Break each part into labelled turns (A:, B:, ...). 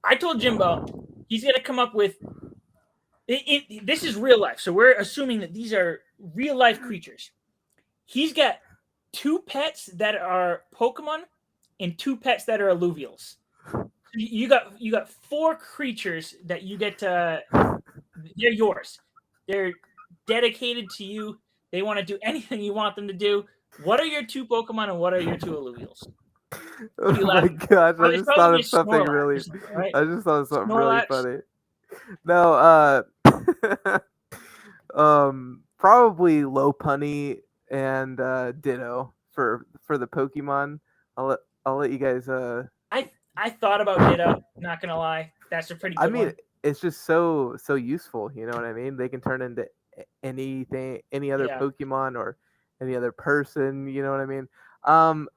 A: I told Jimbo he's gonna come up with. This is real life, so we're assuming that these are real life creatures. He's got 2 pets that are Pokemon and 2 pets that are Illuvials. You got 4 creatures that you get to. They're yours. They're dedicated to you. They want to do anything you want them to do. What are your 2 Pokemon and what are your 2 Illuvials?
B: Oh my gosh! I
A: It's
B: just thought
A: probably
B: of something really.
A: right?
B: I just thought of something really
A: Snorlax.
B: funny. No, probably Lopunny and Ditto for the Pokemon. I'll let you guys.
A: I thought about Ditto. Not gonna lie, that's a pretty good
B: I mean,
A: one.
B: it's just so useful. You know what I mean? They can turn into anything, any other
A: Yeah.
B: Pokemon or any other person. You know what I mean? Um,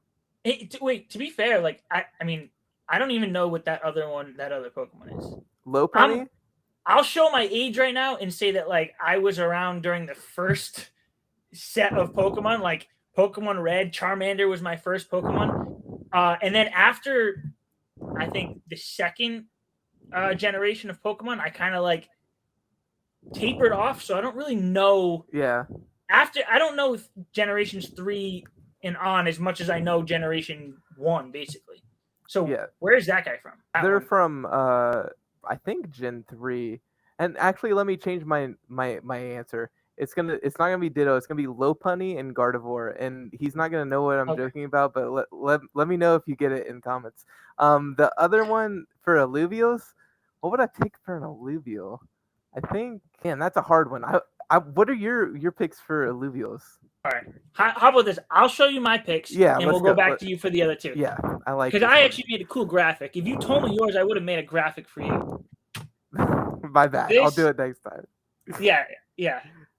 A: Wait. To be fair, like I mean, I don't even know what that other Pokemon is.
B: Lopunny.
A: I'll show my age right now and say that like I was around during the first set of Pokemon, like Pokemon Red. Charmander was my first Pokemon, and then after I think the second generation of Pokemon, I kind of like tapered off, so I don't really know.
B: Yeah.
A: I don't know generations 3 and on as much as I know generation 1, basically. So
B: Yeah.
A: where is that guy from?
B: They're from I think Gen 3. And actually let me change my answer. It's not gonna be Ditto, it's gonna be Lopunny and Gardevoir. And he's not gonna know what I'm joking about, but let me know if you get it in comments. The other one for Illuvials, what would I pick for an Illuvial? I think that's a hard one. What are your picks for Illuvials?
A: All right. How about this? I'll show you my picks, and we'll go back to you for the other 2.
B: Yeah, I like.
A: Because I actually made a cool graphic. If you told me yours, I would have made a graphic for you.
B: My bad. I'll do it next time.
A: Yeah.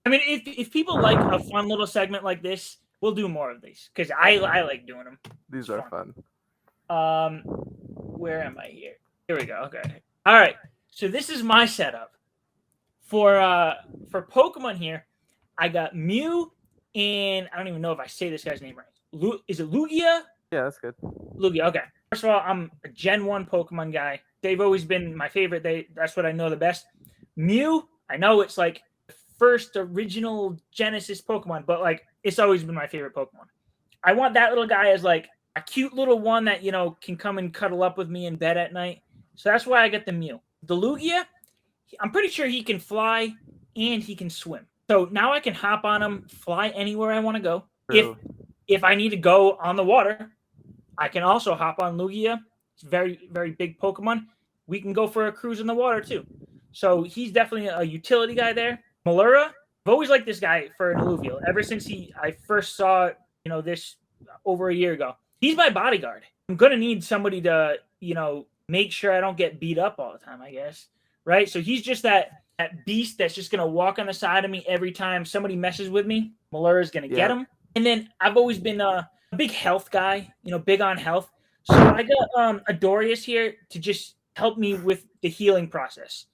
A: I mean, if people like a fun little segment like this, we'll do more of these because I like doing them.
B: These are fun.
A: Where am I here? Here we go. Okay. All right. So this is my setup for Pokemon here. I got Mew, and I don't even know if I say this guy's name right. Is it Lugia?
B: Yeah, that's good.
A: Lugia. Okay. First of all, I'm a Gen 1 Pokemon guy. They've always been my favorite. That's what I know the best. Mew, I know it's like the first original Genesis Pokemon, but like it's always been my favorite Pokemon. I want that little guy as like a cute little one that, you know, can come and cuddle up with me in bed at night. So that's why I get the Mew. The Lugia, I'm pretty sure he can fly and he can swim. So now I can hop on him, fly anywhere I want to go.
B: True.
A: If I need to go on the water, I can also hop on Lugia. It's very, very big Pokemon. We can go for a cruise in the water too. So he's definitely a utility guy there. Malura, I've always liked this guy for an Illuvial. Ever since I first saw, you know, this over a year ago. He's my bodyguard. I'm gonna need somebody to, you know, make sure I don't get beat up all the time, I guess. Right? So he's just that beast that's just gonna walk on the side of me every time somebody messes with me. Malura's gonna get him. And then I've always been a big health guy, you know, big on health. So I got Adorius here to just help me with the healing process.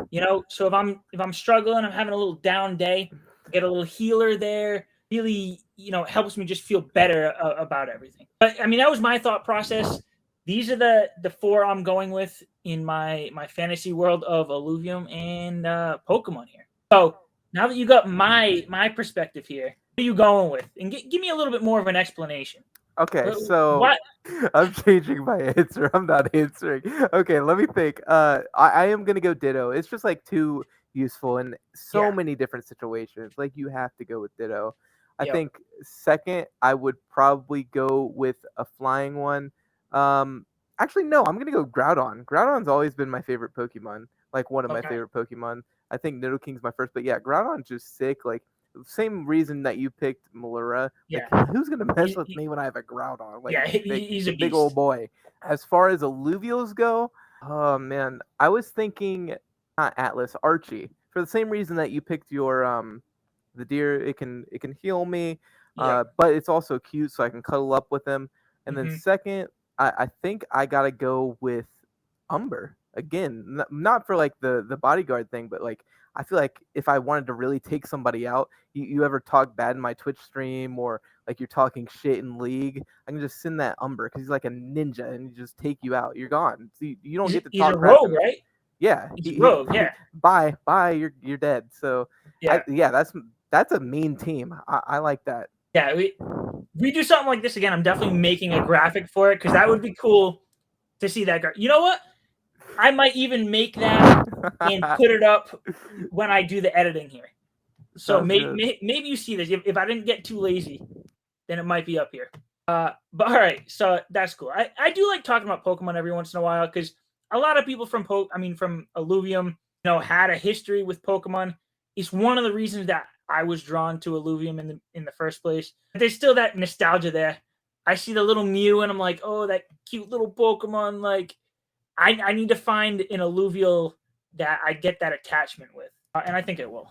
A: You know, so if I'm struggling, I'm having a little down day, get a little healer there. Really, you know, helps me just feel better about everything. But I mean, that was my thought process. These are the 4 I'm going with in my fantasy world of Illuvium and Pokemon here. So now that you got my perspective here, what are you going with? And give me a little bit more of an explanation.
B: Okay, so what? I'm changing my answer. I'm not answering. Okay, let me think. I am gonna go Ditto. It's just like too useful in so many different situations. Like you have to go with Ditto. I think second, I would probably go with a flying one. Actually, no, I'm gonna go Groudon. Groudon's always been my favorite Pokemon. Like one of my favorite Pokemon. I think Nidoking's my first, but yeah, Groudon's just sick. Like same reason that you picked Malura.
A: Yeah.
B: Like, who's gonna mess with me when I have a Groudon? Like,
A: he's a
B: big old boy. As far as Illuvials go, oh man, I was thinking not Atlas, Archie. For the same reason that you picked your the deer, it can heal me, but it's also cute, so I can cuddle up with him. And then second, I think I gotta go with Umber. again, not for like the bodyguard thing, but like I feel like if I wanted to really take somebody out, you ever talk bad in my Twitch stream or like you're talking shit in League, I can just send that Umber because he's like a ninja and he just take you out. You're gone. So you don't get to
A: He's a
B: talk crap to
A: rogue,
B: me.
A: right?
B: Yeah,
A: He's a rogue. Yeah.
B: bye, you're dead. So
A: Yeah.
B: That's a mean team. I like that.
A: Yeah, we do something like this again. I'm definitely making a graphic for it because that would be cool to see that. You know what? I might even make that and put it up when I do the editing here. So maybe you see this. If I didn't get too lazy, then it might be up here. But all right, so that's cool. I do like talking about Pokemon every once in a while because a lot of people from Illuvium, had a history with Pokemon. It's one of the reasons that I was drawn to Illuvium in the first place. But there's still that nostalgia there. I see the little Mew and I'm like, oh, that cute little Pokemon. Like, I need to find an Illuvial that I get that attachment with, and I think it will.